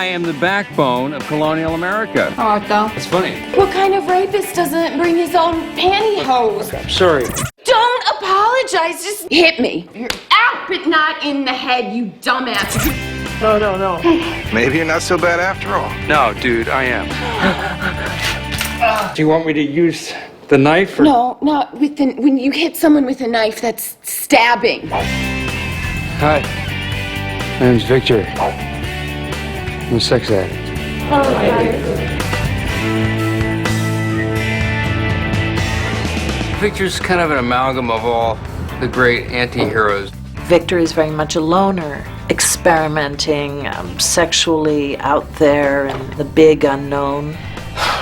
I am the backbone of colonial America. Oh, Otto. It's funny. What kind of rapist doesn't bring his own pantyhose? I'm sorry. Don't apologize, just hit me. You're out, but not in the head, you dumbass. No. Maybe you're not so bad after all. No, dude, I am. Do you want me to use the knife? Or... No, not with the, when you hit someone with a knife, that's stabbing. Hi. My name's Victor. I'm a sex addict. Victor's kind of an amalgam of all the great anti-heroes. Victor is very much a loner, experimenting, sexually out there in the big unknown.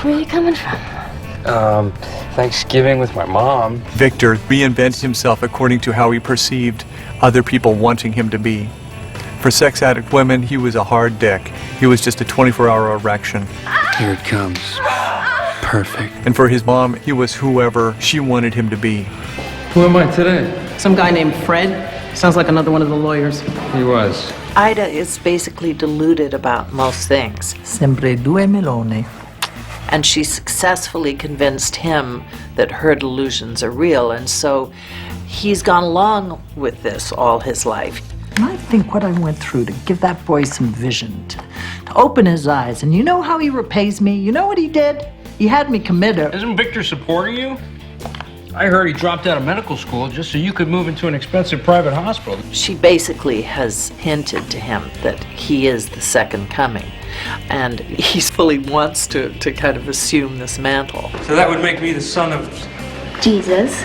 Where are you coming from? Thanksgiving with my mom. Victor reinvented himself according to how he perceived other people wanting him to be. For sex addict women, he was a hard dick. He was just a 24-hour erection. Here it comes. Perfect. And for his mom, he was whoever she wanted him to be. Who am I today? Some guy named Fred. Sounds like another one of the lawyers. He was. Ida is basically deluded about most things. Sempre due meloni. And she successfully convinced him that her delusions are real, and so he's gone along with this all his life. And I think what I went through to give that boy some vision, to open his eyes, and you know how he repays me? You know what he did? He had me committed. Isn't Victor supporting you? I heard he dropped out of medical school just so you could move into an expensive private hospital. She basically has hinted to him that he is the second coming, and he fully wants to kind of assume this mantle. So that would make me the son of... Jesus,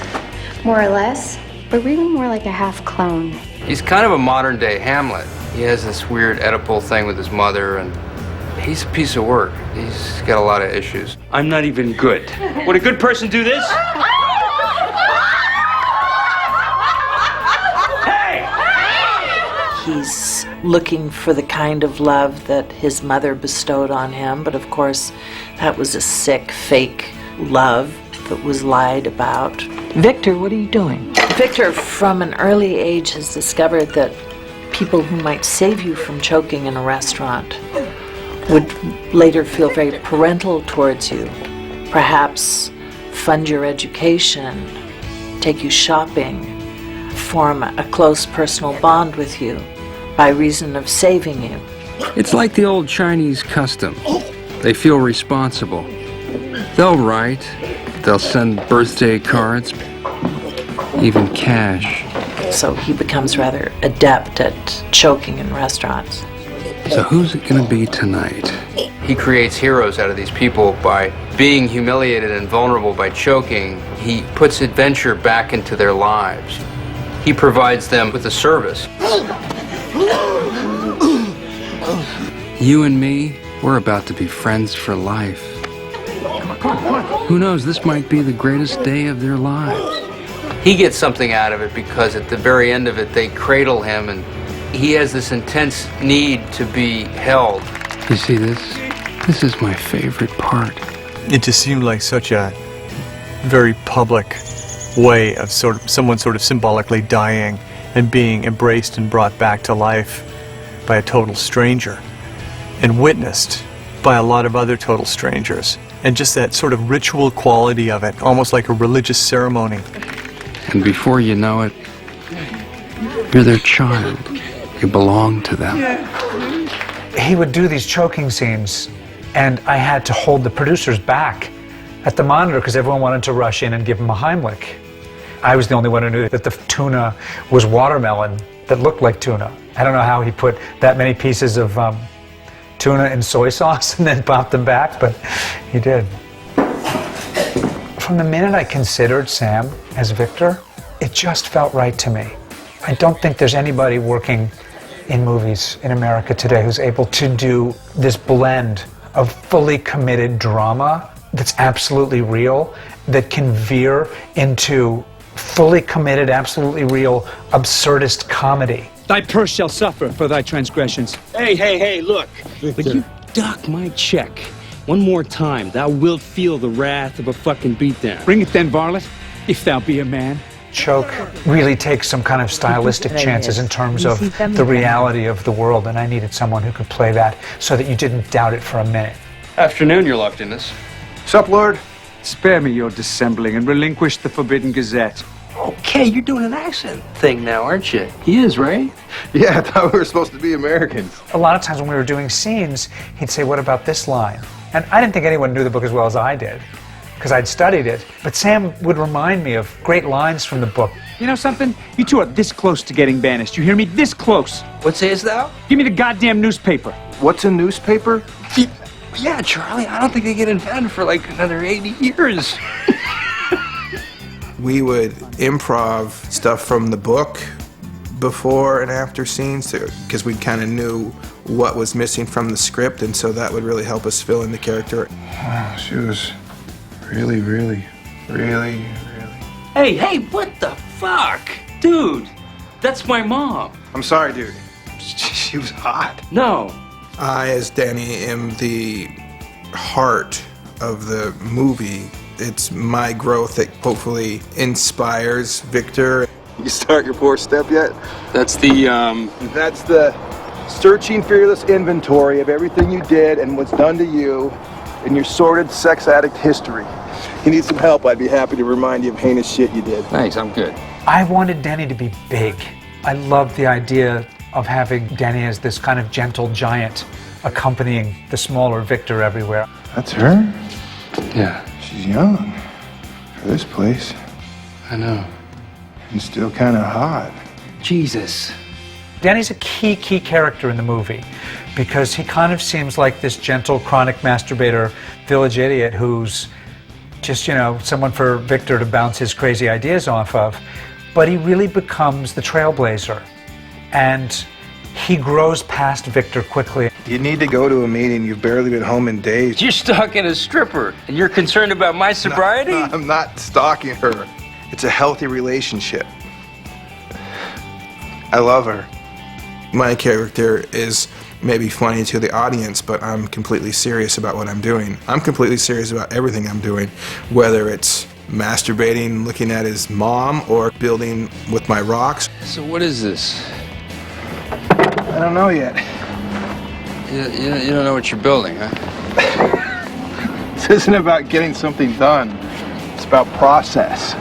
more or less, but really more like a half clone. He's kind of a modern-day Hamlet. He has this weird Oedipal thing with his mother, and he's a piece of work. He's got a lot of issues. I'm not even good. Would a good person do this? He's looking for the kind of love that his mother bestowed on him, but of course that was a sick, fake love that was lied about. Victor, what are you doing? Victor, from an early age, has discovered that people who might save you from choking in a restaurant would later feel very parental towards you, perhaps fund your education, take you shopping, form a close personal bond with you by reason of saving you. It's like the old Chinese custom. They feel responsible. They'll write, they'll send birthday cards, even cash. So he becomes rather adept at choking in restaurants. So who's it gonna be tonight? He creates heroes out of these people by being humiliated and vulnerable by choking. He puts adventure back into their lives. He provides them with a service. You and me, we're about to be friends for life. Who knows, this might be the greatest day of their lives. He gets something out of it because at the very end of it, they cradle him and he has this intense need to be held. You see this? This is my favorite part. It just seemed like such a very public way of someone symbolically dying and being embraced and brought back to life by a total stranger and witnessed by a lot of other total strangers. And just that sort of ritual quality of it, almost like a religious ceremony. And before you know it, you're their child. You belong to them. He would do these choking scenes, and I had to hold the producers back at the monitor because everyone wanted to rush in and give him a Heimlich. I was the only one who knew that the tuna was watermelon that looked like tuna. I don't know how he put that many pieces of tuna in soy sauce and then popped them back, but he did. From the minute I considered Sam as Victor, it just felt right to me. I don't think there's anybody working in movies in America today who's able to do this blend of fully committed drama that's absolutely real, that can veer into fully committed, absolutely real, absurdist comedy. Thy purse shall suffer for thy transgressions. Hey, look. But you dock my check one more time, thou wilt feel the wrath of a fucking beatdown. Bring it then, varlet, if thou be a man. Choke really takes some kind of stylistic chances in terms of the reality of the world, and I needed someone who could play that so that you didn't doubt it for a minute. Afternoon, your loftiness. Sup, Lord? Spare me your dissembling and relinquish the Forbidden Gazette. Okay, you're doing an accent thing now, aren't you? He is, right? Yeah, I thought we were supposed to be Americans. A lot of times when we were doing scenes, he'd say, "What about this line?" And I didn't think anyone knew the book as well as I did, because I'd studied it. But Sam would remind me of great lines from the book. You know something? You two are this close to getting banished. You hear me? This close. What sayest thou? Give me the goddamn newspaper. What's a newspaper? Yeah, Charlie, I don't think they get invented for like another 80 years. We would improv stuff from the book before and after scenes because we kind of knew what was missing from the script, and so that would really help us fill in the character. Wow, she was really. Hey, what the fuck? Dude, that's my mom. I'm sorry, dude. She was hot. No. I, as Danny, am the heart of the movie. It's my growth that hopefully inspires Victor. You start your fourth step yet? That's the, That's the searching fearless inventory of everything you did and what's done to you in your sordid sex addict history. If you need some help, I'd be happy to remind you of heinous shit you did. Thanks, I'm good. I wanted Danny to be big. I loved the idea of having Danny as this kind of gentle giant accompanying the smaller Victor everywhere. That's her? Yeah, She's young for this place I know. and still kind of hot. Jesus. Danny's a key character in the movie because he kind of seems like this gentle chronic masturbator village idiot who's just, you know, someone for Victor to bounce his crazy ideas off of. But he really becomes the trailblazer. And he grows past Victor quickly. You need to go to a meeting. You've barely been home in days. You're stalking a stripper, and you're concerned about my sobriety? No, I'm not stalking her. It's a healthy relationship. I love her. My character is maybe funny to the audience, but I'm completely serious about what I'm doing. I'm completely serious about everything I'm doing, whether it's masturbating, looking at his mom, or building with my rocks. So what is this? I don't know yet. You don't know what you're building, huh? This isn't about getting something done. It's about process.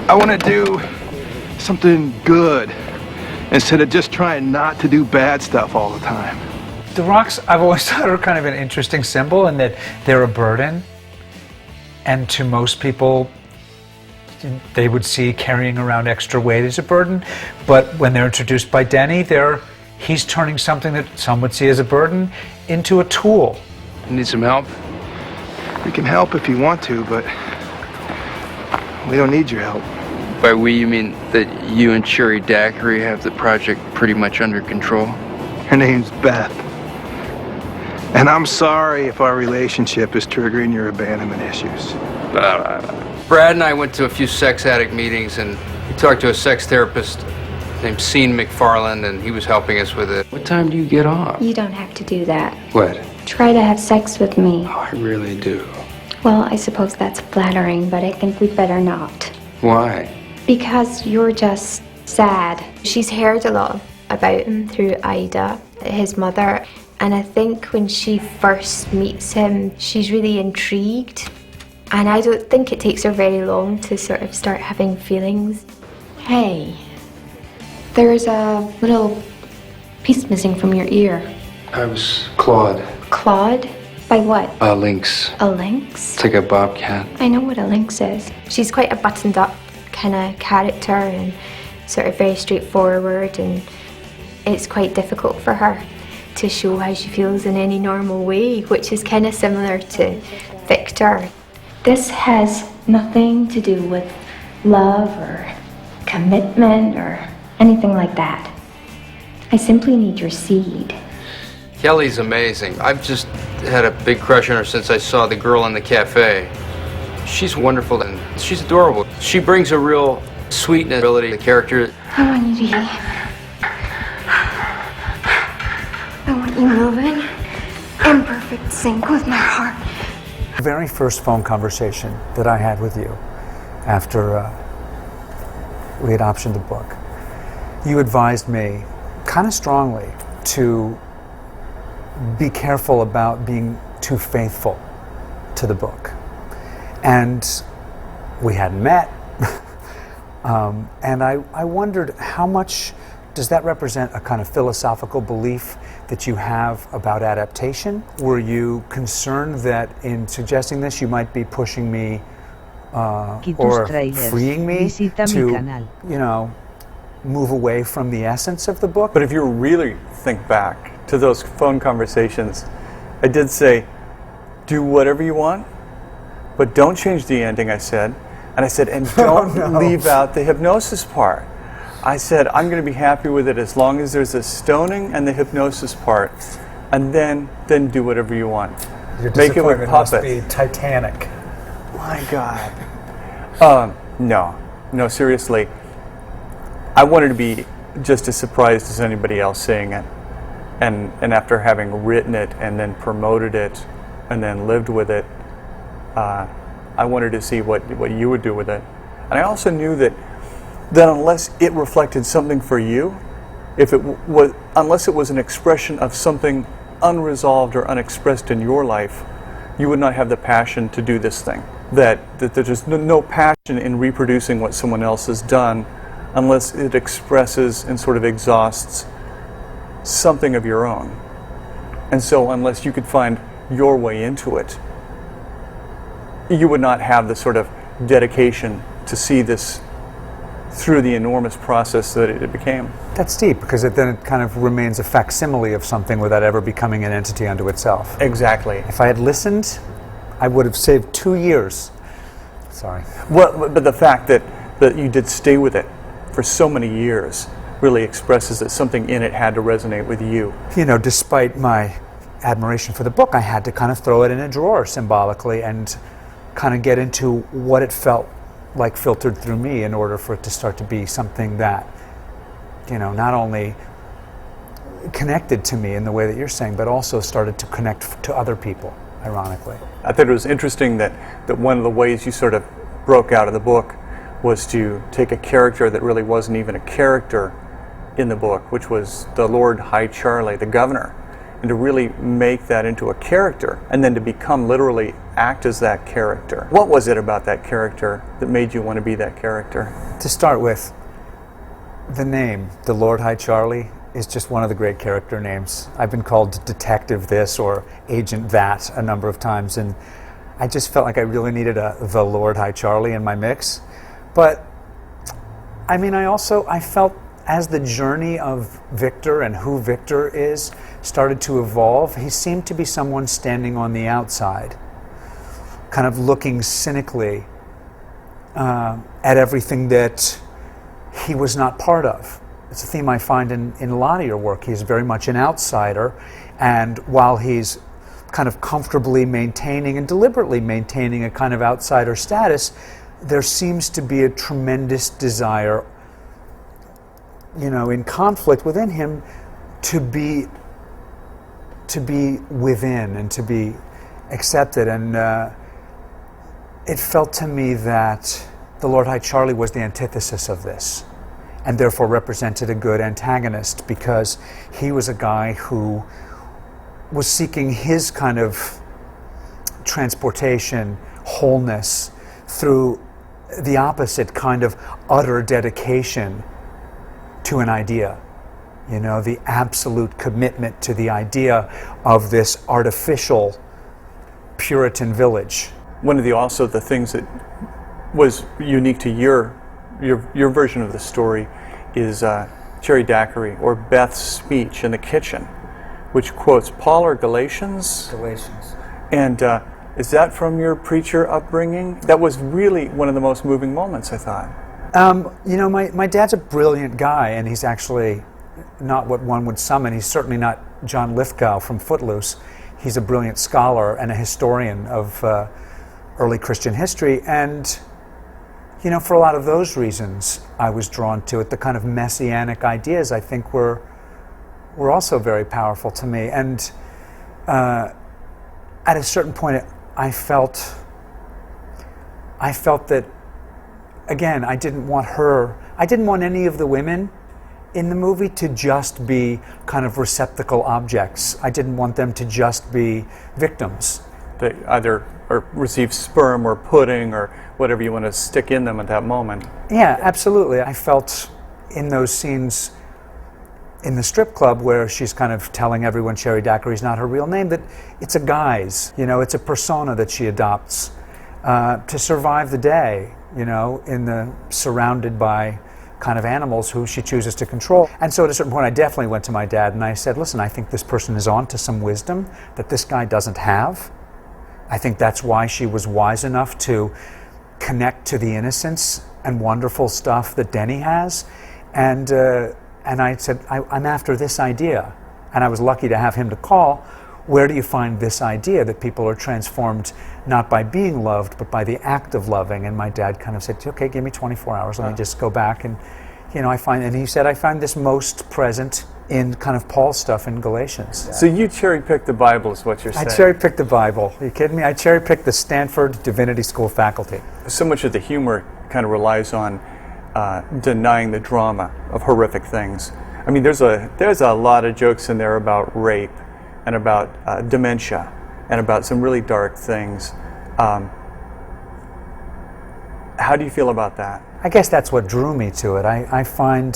I want to do something good instead of just trying not to do bad stuff all the time. The rocks, I've always thought, are kind of an interesting symbol in that they're a burden. And to most people, they would see carrying around extra weight as a burden. But when they're introduced by Denny, he's turning something that some would see as a burden into a tool. You need some help? We can help if you want to, but we don't need your help. By we, you mean that you and Sherry Daiquiri have the project pretty much under control? Her name's Beth. And I'm sorry if our relationship is triggering your abandonment issues. Brad and I went to a few sex addict meetings, and we talked to a sex therapist named Cine McFarland, and he was helping us with it. What time do you get off? You don't have to do that. What? Try to have sex with me. Oh, I really do. Well, I suppose that's flattering, but I think we'd better not. Why? Because you're just sad. She's heard a lot about him through Ida, his mother, and I think when she first meets him, she's really intrigued. And I don't think it takes her very long to sort of start having feelings. Hey, there's a little piece missing from your ear. I was clawed. Clawed? By what? A lynx. A lynx? It's like a bobcat. I know what a lynx is. She's quite a buttoned up kind of character and sort of very straightforward, and it's quite difficult for her to show how she feels in any normal way, which is kind of similar to Victor. This has nothing to do with love or commitment or anything like that. I simply need your seed. Kelly's amazing. I've just had a big crush on her since I saw The Girl in the Cafe. She's wonderful and she's adorable. She brings a real sweetness ability to the character. I want you to eat. I want you moving in perfect sync with my heart. The very first phone conversation that I had with you after we had optioned the book, you advised me kind of strongly to be careful about being too faithful to the book. And we hadn't met. And I wondered, how much does that represent a kind of philosophical belief that you have about adaptation? Were you concerned that in suggesting this you might be pushing me or freeing me to, you know, move away from the essence of the book? But if you really think back to those phone conversations, I did say, do whatever you want, but don't change the ending, I said. And I said, and don't leave out the hypnosis part. I said, I'm going to be happy with it as long as there's a stoning and the hypnosis part. And then do whatever you want. Your Make it with disappointment must puppets. be titanic. My God. No, seriously. I wanted to be just as surprised as anybody else seeing it. And after having written it and then promoted it and then lived with it, I wanted to see what you would do with it. And I also knew that unless it reflected something for you, unless it was an expression of something unresolved or unexpressed in your life, you would not have the passion to do this thing. That there's no passion in reproducing what someone else has done unless it expresses and sort of exhausts something of your own. And so unless you could find your way into it, you would not have the sort of dedication to see this through the enormous process that it became. That's deep, because then it kind of remains a facsimile of something without ever becoming an entity unto itself. Exactly. If I had listened, I would have saved 2 years. Sorry. Well, but the fact that you did stay with it for so many years really expresses that something in it had to resonate with you. You know, despite my admiration for the book, I had to kind of throw it in a drawer symbolically and kind of get into what it felt like filtered through me in order for it to start to be something that, you know, not only connected to me in the way that you're saying, but also started to connect to other people, ironically. I thought it was interesting that one of the ways you sort of broke out of the book was to take a character that really wasn't even a character in the book, which was the Lord High Charlie, the governor, and to really make that into a character and then to become literally act as that character. What was it about that character that made you want to be that character? To start with, the name, the Lord High Charlie, is just one of the great character names. I've been called Detective this or Agent that a number of times, and I just felt like I really needed the Lord High Charlie in my mix. But I mean, I felt as the journey of Victor and who Victor is started to evolve, he seemed to be someone standing on the outside, kind of looking cynically at everything that he was not part of. It's a theme I find in a lot of your work. He's very much an outsider, and while he's kind of comfortably maintaining and deliberately maintaining a kind of outsider status, there seems to be a tremendous desire, you know, in conflict within him to be within and to be accepted. And it felt to me that the Lord High Charlie was the antithesis of this, and therefore represented a good antagonist, because he was a guy who was seeking his kind of transportation, wholeness, through the opposite kind of utter dedication to an idea. You know, the absolute commitment to the idea of this artificial Puritan village. One of the things that was unique to your version of the story is Cherry Daiquiri, or Beth's speech in the kitchen, which quotes Paul or Galatians. Galatians. And is that from your preacher upbringing? That was really one of the most moving moments, I thought. You know, my dad's a brilliant guy, and he's actually not what one would summon. He's certainly not John Lithgow from Footloose. He's a brilliant scholar and a historian of early Christian history, and you know, for a lot of those reasons, I was drawn to it. The kind of messianic ideas, I think, were also very powerful to me. And at a certain point, I felt that, again, I didn't want her I didn't want any of the women in the movie to just be kind of receptacle objects. I didn't want them to just be victims. They either receive sperm or pudding or whatever you want to stick in them at that moment. Yeah, absolutely. I felt in those scenes in the strip club where she's kind of telling everyone Sherry Daiquiri's not her real name, that it's a guise, you know, it's a persona that she adopts to survive the day, you know, surrounded by kind of animals who she chooses to control. And so at a certain point I definitely went to my dad and I said, listen, I think this person is on to some wisdom that this guy doesn't have. I think that's why she was wise enough to connect to the innocence and wonderful stuff that Denny has. And I said, I'm after this idea. And I was lucky to have him to call. Where do you find this idea that people are transformed not by being loved, but by the act of loving? And my dad kind of said, okay, give me 24 hours. Let me just go back. And, you know, and he said, I find this most present in kind of Paul's stuff in Galatians. So you cherry-picked the Bible is what you're saying. I cherry-picked the Bible. Are you kidding me? I cherry-picked the Stanford Divinity School faculty. So much of the humor kind of relies on denying the drama of horrific things. I mean, there's a lot of jokes in there about rape and about dementia and about some really dark things. How do you feel about that? I guess that's what drew me to it. I find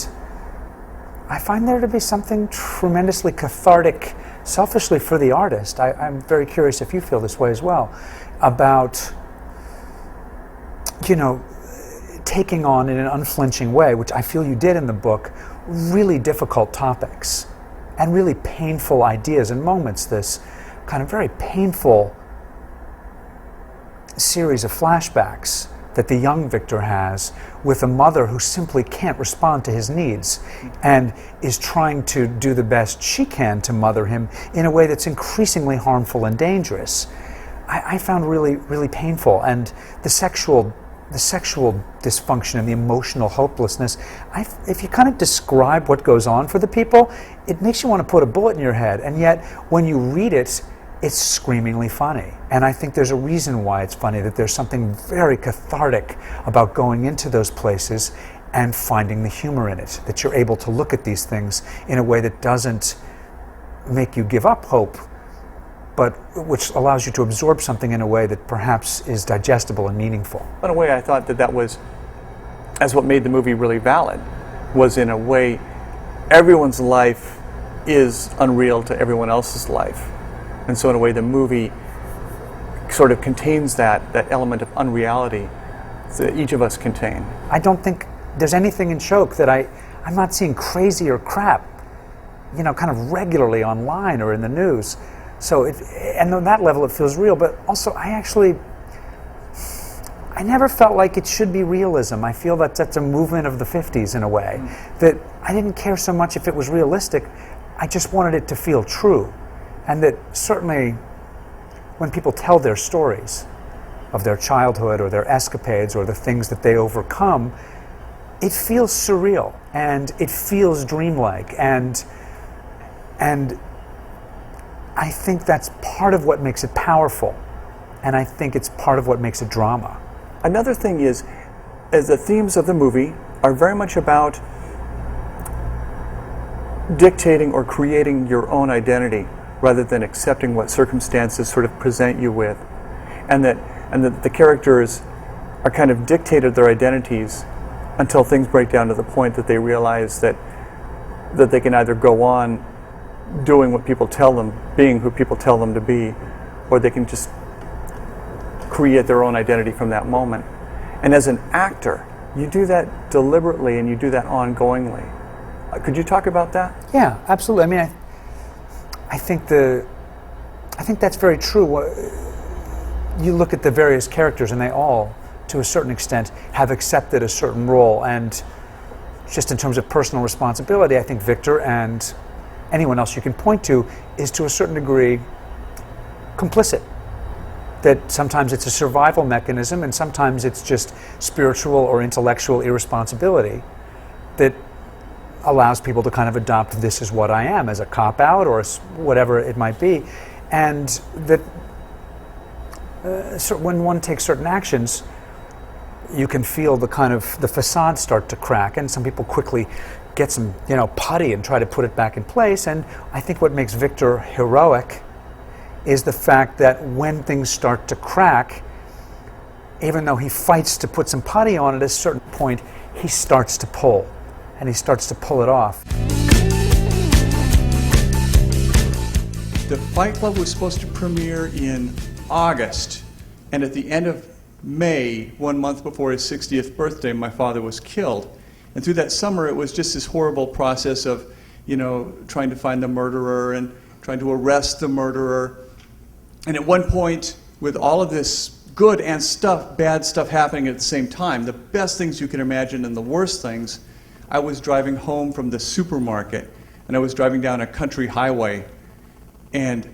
there to be something tremendously cathartic, selfishly for the artist. I'm very curious if you feel this way as well, about, you know, taking on in an unflinching way, which I feel you did in the book, really difficult topics and really painful ideas and moments. This kind of very painful series of flashbacks that the young Victor has with a mother who simply can't respond to his needs and is trying to do the best she can to mother him in a way that's increasingly harmful and dangerous. I found really, really painful. And the sexual dysfunction and the emotional hopelessness, if you kind of describe what goes on for the people, it makes you want to put a bullet in your head. And yet, when you read it, it's screamingly funny. And I think there's a reason why it's funny, that there's something very cathartic about going into those places and finding the humor in it, that you're able to look at these things in a way that doesn't make you give up hope, but which allows you to absorb something in a way that perhaps is digestible and meaningful. In a way, I thought that was, as what made the movie really valid, was in a way, everyone's life is unreal to everyone else's life. And so in a way, the movie sort of contains that element of unreality that each of us contain. I don't think there's anything in Choke that I'm not seeing crazy or crap, you know, kind of regularly online or in the news. So, and on that level it feels real, but also I never felt like it should be realism. I feel that that's a movement of the 50s in a way, that I didn't care so much if it was realistic, I just wanted it to feel true. And that certainly when people tell their stories of their childhood or their escapades or the things that they overcome, it feels surreal and it feels dreamlike, and I think that's part of what makes it powerful, and I think it's part of what makes it drama. Another thing is the themes of the movie are very much about dictating or creating your own identity rather than accepting what circumstances sort of present you with, and that the characters are kind of dictated their identities until things break down to the point that they realize that they can either go on doing what people tell them, being who people tell them to be, or they can just create their own identity from that moment. And as an actor, you do that deliberately and you do that ongoingly. Could you talk about that? Yeah, absolutely. I mean, I think that's very true. You look at the various characters and they all, to a certain extent, have accepted a certain role, and just in terms of personal responsibility, I think Victor and anyone else you can point to is to a certain degree complicit. That sometimes it's a survival mechanism and sometimes it's just spiritual or intellectual irresponsibility that allows people to kind of adopt "this is what I am" as a cop-out or whatever it might be. And that when one takes certain actions, you can feel the facade start to crack, and some people quickly get some, putty and try to put it back in place. And I think what makes Victor heroic is the fact that when things start to crack, even though he fights to put some putty on it, at a certain point, he starts to pull, and he starts to pull it off. The Fight Club was supposed to premiere in August, and at the end of May, 1 month before his 60th birthday, my father was killed. And through that summer, it was just this horrible process of, trying to find the murderer and trying to arrest the murderer. And at one point, with all of this good and bad stuff happening at the same time, the best things you can imagine and the worst things, I was driving home from the supermarket, and I was driving down a country highway. And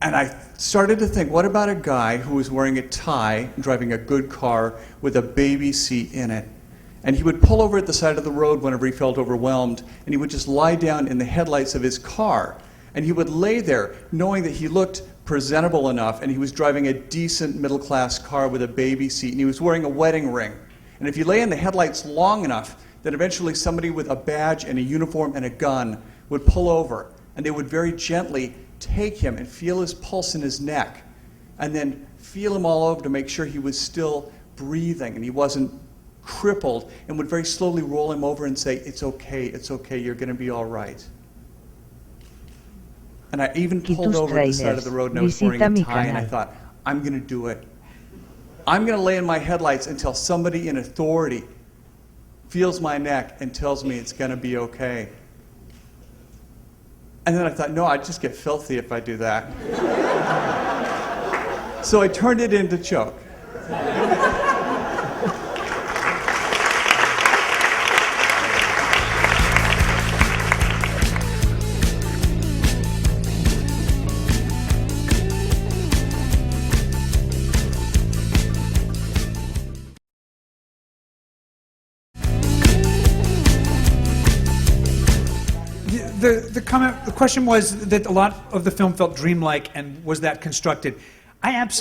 I started to think, what about a guy who was wearing a tie and driving a good car with a baby seat in it? And he would pull over at the side of the road whenever he felt overwhelmed, and he would just lie down in the headlights of his car. And he would lay there knowing that he looked presentable enough, and he was driving a decent middle-class car with a baby seat, and he was wearing a wedding ring. And if you lay in the headlights long enough, then eventually somebody with a badge and a uniform and a gun would pull over, and they would very gently take him and feel his pulse in his neck, and then feel him all over to make sure he was still breathing and he wasn't crippled, and would very slowly roll him over and say, it's okay, you're going to be all right. And I even pulled over at the side of the road, and I was wearing a tie, and I thought, I'm going to do it. I'm going to lay in my headlights until somebody in authority feels my neck and tells me it's going to be okay. And then I thought, no, I'd just get filthy if I do that. So I turned it into Choke. The question was that a lot of the film felt dreamlike, and was that constructed? There's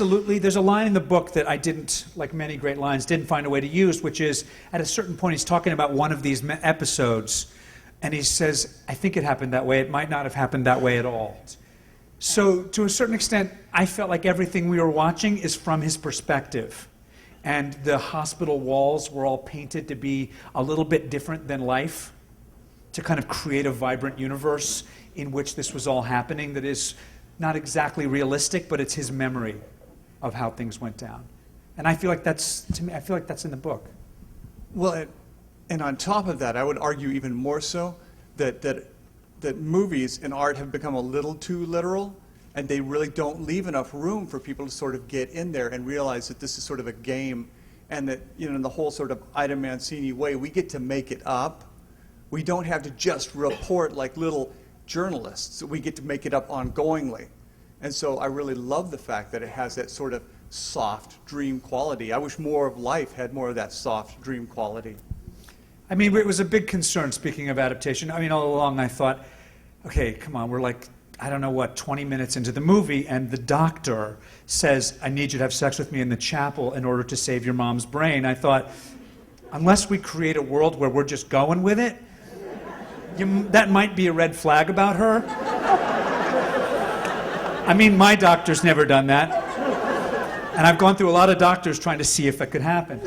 a line in the book that I didn't, like many great lines, didn't find a way to use, which is, at a certain point he's talking about one of these episodes, and he says, I think it happened that way, it might not have happened that way at all. So, to a certain extent, I felt like everything we were watching is from his perspective. And the hospital walls were all painted to be a little bit different than life, to kind of create a vibrant universe in which this was all happening that is not exactly realistic, but it's his memory of how things went down. And I feel like that's, to me, I feel like that's in the book. Well, and on top of that, I would argue even more so that movies and art have become a little too literal, and they really don't leave enough room for people to sort of get in there and realize that this is sort of a game, and that, in the whole sort of Ida Mancini way, we get to make it up. We don't have to just report like little journalists. We get to make it up ongoingly. And so I really love the fact that it has that sort of soft dream quality. I wish more of life had more of that soft dream quality. I mean, it was a big concern, speaking of adaptation. I mean, all along I thought, okay, come on, we're like, I don't know what, 20 minutes into the movie, and the doctor says, I need you to have sex with me in the chapel in order to save your mom's brain. I thought, unless we create a world where we're just going with it, that might be a red flag about her. I mean, my doctor's never done that. And I've gone through a lot of doctors trying to see if it could happen.